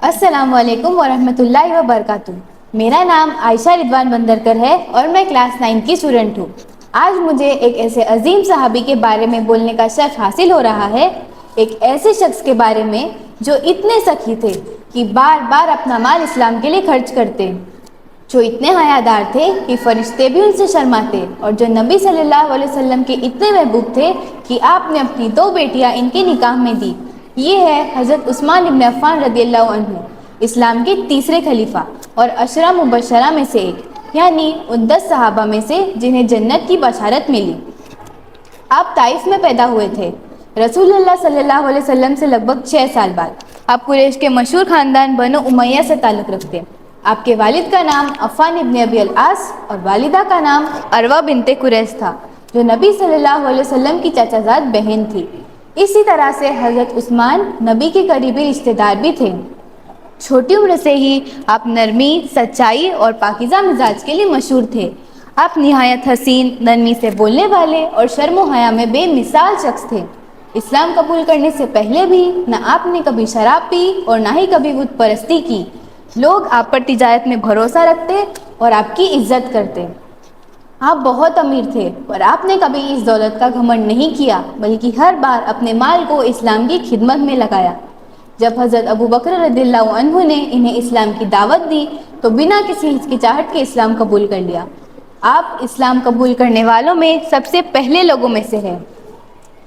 السلام علیکم ورحمۃ اللہ وبرکاتہ۔ میرا نام عائشہ رضوان بندرکر ہے اور میں کلاس 9 کی اسٹوڈنٹ ہوں۔ آج مجھے ایک ایسے عظیم صحابی کے بارے میں بولنے کا شرف حاصل ہو رہا ہے، ایک ایسے شخص کے بارے میں جو اتنے سخی تھے کہ بار بار اپنا مال اسلام کے لیے خرچ کرتے، جو اتنے حیادار تھے کہ فرشتے بھی ان سے شرماتے، اور جو نبی صلی اللہ علیہ وسلم کے اتنے محبوب تھے کہ آپ نے اپنی 2 بیٹیاں ان کے نکاح میں دی۔ یہ ہے حضرت عثمان ابن عفان رضی اللہ عنہ، اسلام کے تیسرے خلیفہ اور 10 مبشرہ میں سے ایک، یعنی ان 10 صحابہ میں سے جنہیں جنت کی بشارت ملی۔ آپ طائف میں پیدا ہوئے تھے، رسول اللہ صلی اللہ علیہ وسلم سے لگ بھگ 6 سال بعد۔ آپ قریش کے مشہور خاندان بنو امیہ سے تعلق رکھتے ہیں۔ آپ کے والد کا نام عفان ابن ابی العاص اور والدہ کا نام عروہ بنت قریش تھا، جو نبی صلی اللہ علیہ وسلم کی چچا زاد بہن تھی۔ اسی طرح سے حضرت عثمان نبی کے قریبی رشتہ دار بھی تھے۔ چھوٹی عمر سے ہی آپ نرمی، سچائی اور پاکیزہ مزاج کے لیے مشہور تھے۔ آپ نہایت حسین، نرمی سے بولنے والے اور شرم و حیا میں بے مثال شخص تھے۔ اسلام قبول کرنے سے پہلے بھی نہ آپ نے کبھی شراب پی اور نہ ہی کبھی بت پرستی کی۔ لوگ آپ پر تجارت میں بھروسہ رکھتے اور آپ کی عزت کرتے۔ آپ بہت امیر تھے اور آپ نے کبھی اس دولت کا گھمنڈ نہیں کیا، بلکہ ہر بار اپنے مال کو اسلام کی خدمت میں لگایا۔ جب حضرت ابو بکر رضی اللہ عنہ نے انہیں اسلام کی دعوت دی تو بنا کسی ہچکچاہٹ کے اسلام قبول کر لیا۔ آپ اسلام قبول کرنے والوں میں سب سے پہلے لوگوں میں سے ہیں۔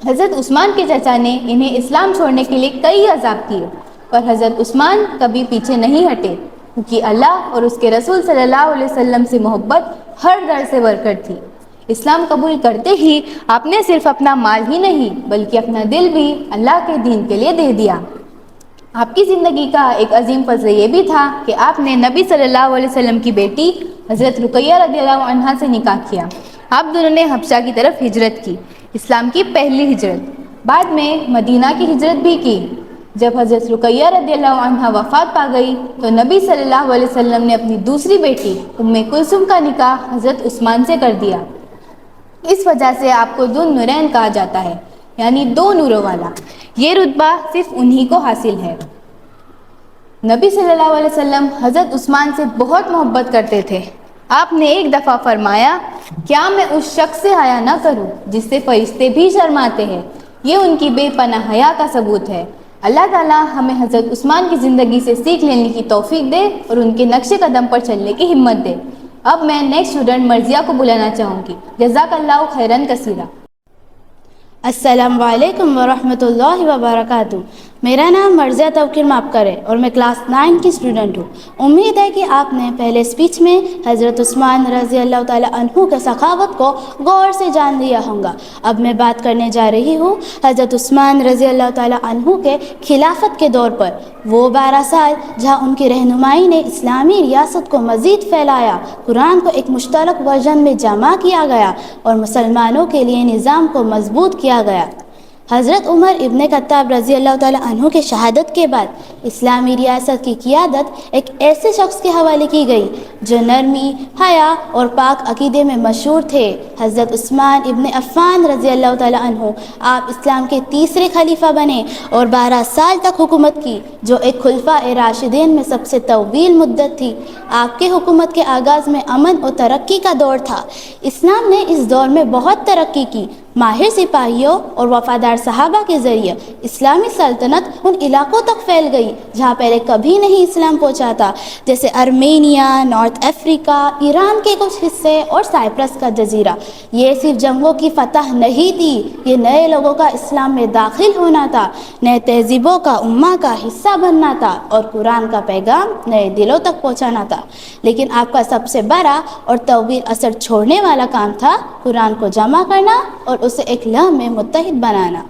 حضرت عثمان کے چچا نے انہیں اسلام چھوڑنے کے لیے کئی عذاب کیے، پر حضرت عثمان کبھی پیچھے نہیں ہٹے، کیونکہ اللہ اور اس کے رسول صلی اللہ علیہ وسلم سے محبت ہر در سے برکر تھی۔ اسلام قبول کرتے ہی آپ نے صرف اپنا مال ہی نہیں بلکہ اپنا دل بھی اللہ کے دین کے لیے دے دیا۔ آپ کی زندگی کا ایک عظیم فضل یہ بھی تھا کہ آپ نے نبی صلی اللہ علیہ وسلم کی بیٹی حضرت رقیہ رضی اللہ عنہا سے نکاح کیا۔ آپ دونوں نے حبشہ کی طرف ہجرت کی، اسلام کی پہلی ہجرت۔ بعد میں مدینہ کی ہجرت بھی کی۔ جب حضرت رقیہ رضی اللہ عنہا وفات پا گئی تو نبی صلی اللہ علیہ وسلم نے اپنی دوسری بیٹی ام کلثوم کا نکاح حضرت عثمان سے کر دیا۔ اس وجہ سے آپ کو ذو النورین کہا جاتا ہے، یعنی 2 نوروں والا۔ یہ رتبہ صرف انہی کو حاصل ہے۔ نبی صلی اللہ علیہ وسلم حضرت عثمان سے بہت محبت کرتے تھے۔ آپ نے ایک دفعہ فرمایا، کیا میں اس شخص سے حیا نہ کروں جس سے فرشتے بھی شرماتے ہیں؟ یہ ان کی بے پناہ حیا کا ثبوت ہے۔ اللہ تعالیٰ ہمیں حضرت عثمان کی زندگی سے سیکھ لینے کی توفیق دے اور ان کے نقش قدم پر چلنے کی ہمت دے۔ اب میں نیکسٹ اسٹوڈنٹ مرضیہ کو بلانا چاہوں گی۔ جزاک اللہ خیرن کثیرا۔ السلام علیکم ورحمۃ اللہ وبرکاتہ۔ میرا نام مرضیہ توقیر مابکر ہے اور میں کلاس 9 کی اسٹوڈنٹ ہوں۔ امید ہے کہ آپ نے پہلے اسپیچ میں حضرت عثمان رضی اللہ تعالیٰ عنہ کے سخاوت کو غور سے جان لیا ہوگا۔ اب میں بات کرنے جا رہی ہوں حضرت عثمان رضی اللہ تعالیٰ عنہ کے خلافت کے دور پر، وہ 12 سال جہاں ان کی رہنمائی نے اسلامی ریاست کو مزید پھیلایا، قرآن کو ایک مشترک ورژن میں جمع کیا گیا اور مسلمانوں کے لیے نظام کو مضبوط کیا گیا۔ حضرت عمر ابن خطاب رضی اللہ تعالیٰ عنہ کے شہادت کے بعد اسلامی ریاست کی قیادت ایک ایسے شخص کے حوالے کی گئی جو نرمی، حیا اور پاک عقیدے میں مشہور تھے۔ حضرت عثمان ابن عفان رضی اللہ تعالیٰ عنہ، آپ اسلام کے تیسرے خلیفہ بنے اور 12 سال تک حکومت کی، جو ایک خلفاء راشدین میں سب سے طویل مدت تھی۔ آپ کے حکومت کے آغاز میں امن و ترقی کا دور تھا۔ اسلام نے اس دور میں بہت ترقی کی۔ ماہر سپاہیوں اور وفادار صحابہ کے ذریعے اسلامی سلطنت ان علاقوں تک پھیل گئی جہاں پہلے کبھی نہیں اسلام پہنچا تھا، جیسے ارمینیا، نارتھ افریقہ، ایران کے کچھ حصے اور سائپرس کا جزیرہ۔ یہ صرف جنگوں کی فتح نہیں تھی، یہ نئے لوگوں کا اسلام میں داخل ہونا تھا، نئے تہذیبوں کا امہ کا حصہ بننا تھا اور قرآن کا پیغام نئے دلوں تک پہنچانا تھا۔ لیکن آپ کا سب سے بڑا اور طویل اثر چھوڑنے والا کام تھا قرآن کو جمع کرنا اور اسے ایک لہم میں متحد بنانا۔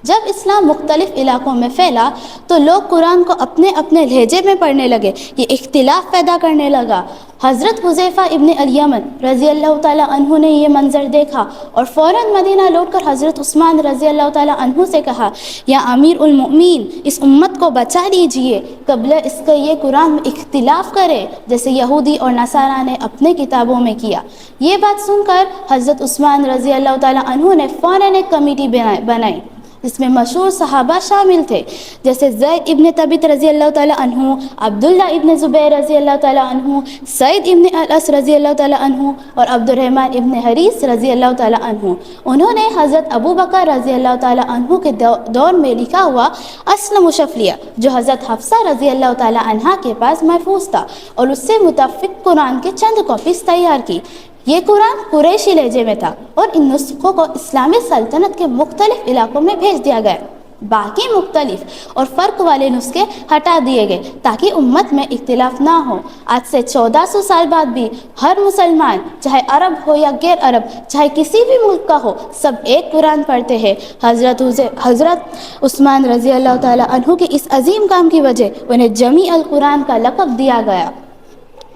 جب اسلام مختلف علاقوں میں پھیلا تو لوگ قرآن کو اپنے اپنے لہجے میں پڑھنے لگے، یہ اختلاف پیدا کرنے لگا۔ حضرت حذیفہ ابن الیمن رضی اللہ تعالیٰ عنہ نے یہ منظر دیکھا اور فوراً مدینہ لوٹ کر حضرت عثمان رضی اللہ تعالیٰ عنہ سے کہا، یا امیر المؤمنین، اس امت کو بچا لیجئے، قبل اس کے یہ قرآن میں اختلاف کرے جیسے یہودی اور نصارہ نے اپنے کتابوں میں کیا۔ یہ بات سن کر حضرت عثمان رضی اللہ تعالیٰ عنہ نے فوراً ایک کمیٹی بنائی جس میں مشہور صحابہ شامل تھے جیسے زید ابن ثابت رضی اللہ تعالیٰ عنہ، عبداللہ ابن زبیر رضی اللہ تعالیٰ عنہ، سعید ابن العاص رضی اللہ تعالیٰ عنہ اور عبد الرحمن ابن حریث رضی اللہ تعالیٰ عنہ۔ انہوں نے حضرت ابو بکر رضی اللہ تعالیٰ عنہ کے دور میں لکھا ہوا اصل مشف لیا جو حضرت حفصہ رضی اللہ تعالیٰ عنہ کے پاس محفوظ تھا اور اس سے متفق قرآن کے چند کاپیز تیار کی۔ یہ قرآن قریشی لہجے میں تھا اور ان نسخوں کو اسلامی سلطنت کے مختلف علاقوں میں بھیج دیا گیا۔ باقی مختلف اور فرق والے نسخے ہٹا دیے گئے تاکہ امت میں اختلاف نہ ہو۔ آج سے 1400 سال بعد بھی ہر مسلمان چاہے عرب ہو یا غیر عرب، چاہے کسی بھی ملک کا ہو، سب ایک قرآن پڑھتے ہیں۔ حضرت عثمان رضی اللہ تعالیٰ عنہ کے اس عظیم کام کی وجہ انہیں جمیع القرآن کا لقب دیا گیا۔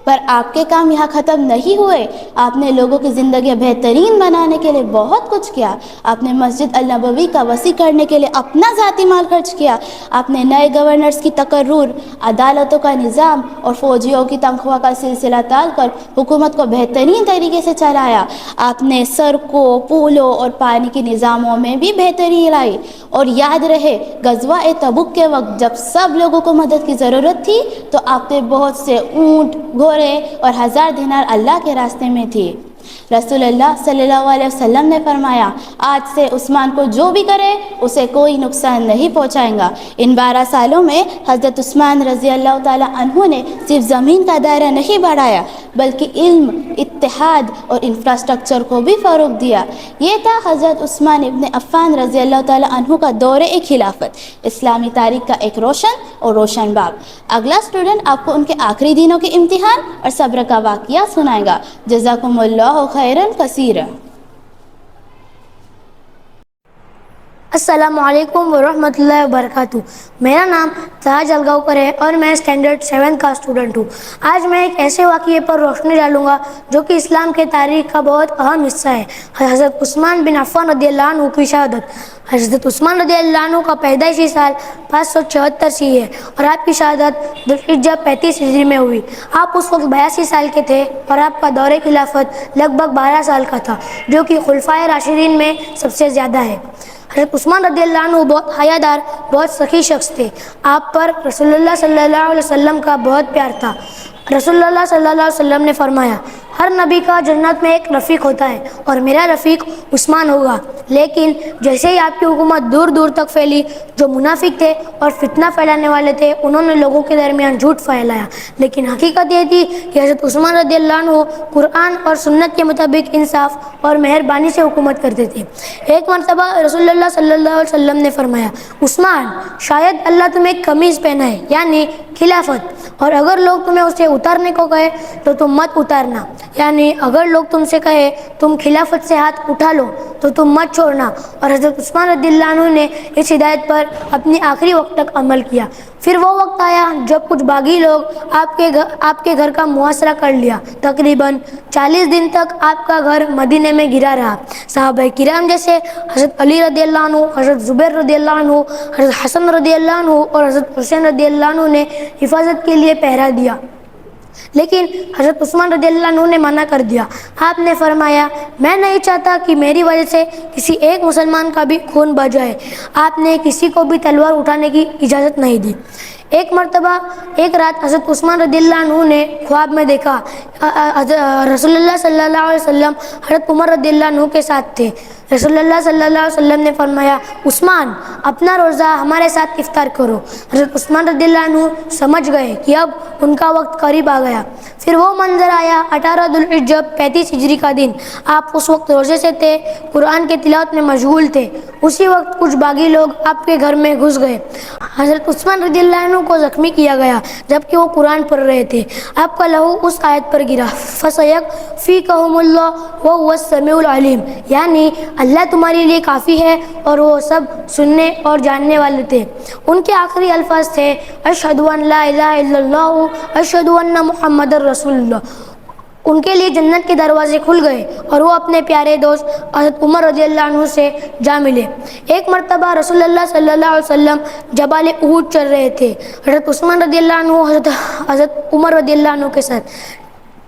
پر آپ کے کام یہاں ختم نہیں ہوئے، آپ نے لوگوں کی زندگیاں بہترین بنانے کے لیے بہت کچھ کیا۔ آپ نے مسجد النبوی کا وسیع کرنے کے لیے اپنا ذاتی مال خرچ کیا۔ آپ نے نئے گورنرز کی تقرر، عدالتوں کا نظام اور فوجیوں کی تنخواہ کا سلسلہ ٹال کر حکومت کو بہترین طریقے سے چلایا۔ آپ نے سڑکوں، پلوں اور پانی کے نظاموں میں بھی بہتری لائی۔ اور یاد رہے غزوہ تبوک کے وقت جب سب لوگوں کو مدد کی ضرورت تھی تو آپ نے بہت سے اونٹ، گھوڑے اور 1000 دینار اللہ کے راستے میں تھی۔ رسول اللہ صلی اللہ علیہ وسلم نے فرمایا، آج سے عثمان کو جو بھی کرے اسے کوئی نقصان نہیں پہنچائے گا۔ ان 12 سالوں میں حضرت عثمان رضی اللہ تعالیٰ عنہ نے صرف زمین کا دائرہ نہیں بڑھایا بلکہ علم، اتحاد اور انفراسٹرکچر کو بھی فروغ دیا۔ یہ تھا حضرت عثمان ابن عفان رضی اللہ تعالیٰ عنہ کا دور خلافت، اسلامی تاریخ کا ایک روشن اور روشن باب۔ اگلا اسٹوڈنٹ آپ کو ان کے آخری دنوں کے امتحان اور صبر کا واقعہ سنائے گا۔ جزاکم اللہ خیرن کثیرا۔ السلام علیکم ورحمۃ اللہ وبرکاتہ۔ میرا نام تاج الگاؤکر ہے اور میں اسٹینڈرڈ 7 کا اسٹوڈنٹ ہوں۔ آج میں ایک ایسے واقعے پر روشنی ڈالوں گا جو کہ اسلام کے تاریخ کا بہت اہم حصہ ہے، حضرت عثمان بن عفان رضی اللہ عنہ کی شہادت۔ حضرت عثمان رضی اللہ عنہ کا پیدائشی سال 574 ہے اور آپ کی شہادت ذوالحجہ 35 ہجری میں ہوئی۔ آپ اس وقت 82 سال کے تھے اور آپ کا دور خلافت لگ بھگ 12 سال کا تھا، جو کہ خلفائے راشدین میں سب سے زیادہ ہے۔ حضرت عثمان رضی اللہ عنہ بہت حیادار، بہت سخی شخص تھے۔ آپ پر رسول اللہ صلی اللہ علیہ وسلم کا بہت پیار تھا۔ رسول اللہ صلی اللہ علیہ وسلم نے فرمایا، ہر نبی کا جنت میں ایک رفیق ہوتا ہے اور میرا رفیق عثمان ہوگا۔ لیکن جیسے ہی آپ کی حکومت دور دور تک پھیلی، جو منافق تھے اور فتنہ پھیلانے والے تھے انہوں نے لوگوں کے درمیان جھوٹ پھیلایا، لیکن حقیقت یہ تھی کہ حضرت عثمان رضی اللہ عنہ قرآن اور سنت کے مطابق انصاف اور مہربانی سے حکومت کرتے تھے۔ ایک مرتبہ رسول اللہ صلی اللہ علیہ وسلم نے فرمایا، عثمان، شاید اللہ تمہیں ایک قمیض پہنائے یعنی خلافت، اور اگر لوگ تمہیں اسے اتارنے کو کہے تو تم مت اتارنا، یعنی اگر لوگ تم سے کہے تم خلافت سے ہاتھ اٹھا لو تو تم مت چھوڑنا۔ اور حضرت عثمان رضی اللہ عنہ نے اس ہدایت پر اپنی آخری وقت تک عمل کیا۔ پھر وہ وقت آیا جب کچھ باغی لوگ آپ کے گھر کا محاصرہ کر لیا۔ تقریباً 40 دن تک آپ کا گھر مدینے میں گرا رہا۔ صحابہ کرام جیسے حضرت علی رضی اللہ عنہ، حضرت زبیر رضی اللہ عنہ، حضرت حسن رضی اللہ عنہ اور حضرت حسین رضی اللہ عنہ نے حفاظت کے لیے پہرا دیا، لیکن حضرت عثمان رضی اللہ عنہ نے منع کر دیا۔ آپ نے فرمایا، میں نہیں چاہتا کہ میری وجہ سے کسی ایک مسلمان کا بھی خون بہہ جائے۔ آپ نے کسی کو بھی تلوار اٹھانے کی اجازت نہیں دی۔ ایک مرتبہ ایک رات حضرت عثمان رضی اللہ عنہ نے خواب میں دیکھا رسول اللہ صلی اللہ علیہ وسلم حضرت عمر رضی اللہ عنہ کے ساتھ تھے۔ رسول اللہ صلی اللہ علیہ وسلم نے فرمایا، عثمان، اپنا روزہ ہمارے ساتھ افطار کرو۔ حضرت عثمان رضی اللہ عنہ سمجھ گئے کہ اب ان کا وقت قریب آ گیا۔ پھر وہ منظر آیا 18 ذوالحجہ 35 ہجری کا دن۔ آپ اس وقت روزے سے تھے، قرآن کے تلاوت میں مشغول تھے۔ اسی وقت کچھ باغی لوگ آپ کے گھر میں گھس گئے۔ حضرت عثمان رضی اللہ عنہ کو زخمی کیا گیا جبکہ وہ قرآن پڑھ رہے تھے۔ آپ کا لہو اس آیت پر گرا، فَسَيَكْفِيكَهُمُ اللَّهُ وَهُوَ السَّمِيعُ الْعَلِيمُ، یعنی اللہ تمہارے لیے کافی ہے اور وہ سب سننے اور جاننے والے تھے۔ ان کے آخری الفاظ تھے، اشہد ان لا الہ الا اللہ اشہد ان محمد رسول اللہ۔ ان کے لیے جنت کے دروازے کھل گئے اور وہ اپنے پیارے دوست حضرت عمر رضی اللہ عنہ سے جا ملے۔ ایک مرتبہ رسول اللہ صلی اللہ علیہ وسلم جبال احد چل رہے تھے، حضرت عثمان رضی اللہ عنہ حضرت عمر رضی اللہ عنہ کے ساتھ۔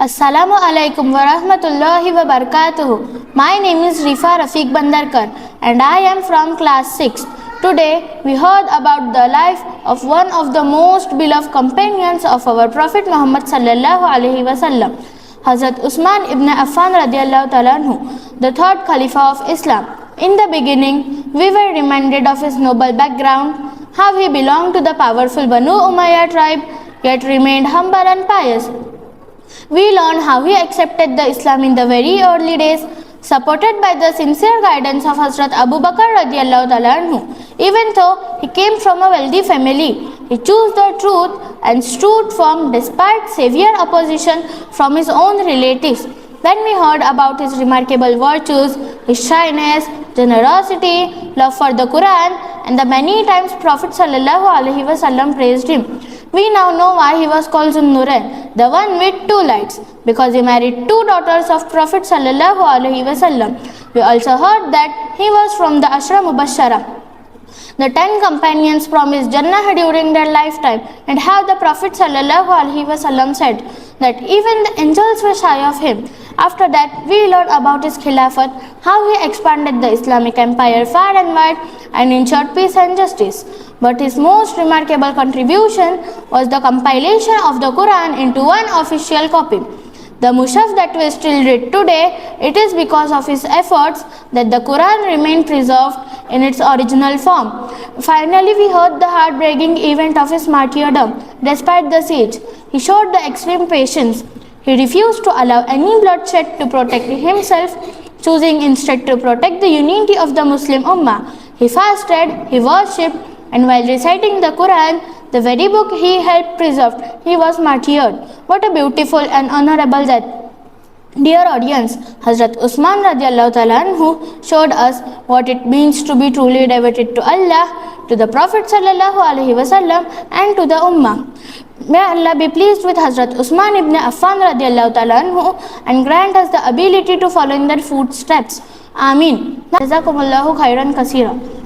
Assalamu alaikum wa rahmatullahi wa barakatuhu. My name is Rifa Rafiq Bandarkar and I am from class 6. Today we heard about the life of one of the most beloved companions of our Prophet Muhammad sallallahu alaihi wasallam, Hazrat Usman ibn Affan radiyallahu ta'ala anhu, the third Khalifa of Islam. In the beginning, we were reminded of his noble background, how he belonged to the powerful Banu Umayyah tribe, yet remained humble and pious. We learn how he accepted the Islam in the very early days, supported by the sincere guidance of Hazrat Abu Bakr radiallahu ta'ala anhu. Even though he came from a wealthy family, he chose the truth and stood firm despite severe opposition from his own relatives. When we heard about his remarkable virtues, his shyness, generosity, love for the Quran, and the many times Prophet sallallahu alaihi wasallam praised him, we now know why he was called Zunnurain, the one with two lights, because he married two daughters of Prophet sallallahu alaihi wasallam. We also heard that he was from the Ashra Mubashshara. The 10 companions promised Jannah during their lifetime, and how the Prophet sallallahu alaihi wasallam said that even the angels were shy of him. After that, we learned about his Khilafat, how he expanded the Islamic empire far and wide and ensured peace and justice. But his most remarkable contribution was the compilation of the Quran into one official copy. The Mushaf that we still read today, it is because of his efforts that the Quran remained preserved in its original form. Finally, we heard the heartbreaking event of his martyrdom. Despite the siege, he showed the extreme patience. He refused to allow any bloodshed to protect himself, choosing instead to protect the unity of the Muslim Ummah. He fasted, he worshipped, and while reciting the Quran, the very book he helped preserve, he was martyred. What a beautiful and honorable death. Dear audience, Hazrat Usman radiallahu ta'ala anhu showed us what it means to be truly devoted to Allah, to the Prophet sallallahu alaihi wasallam, and to the Ummah. May Allah be pleased with Hazrat Usman ibn Affan radiallahu ta'ala anhu and grant us the ability to follow in their footsteps. Ameen. Jazakumullahu khairan kasira.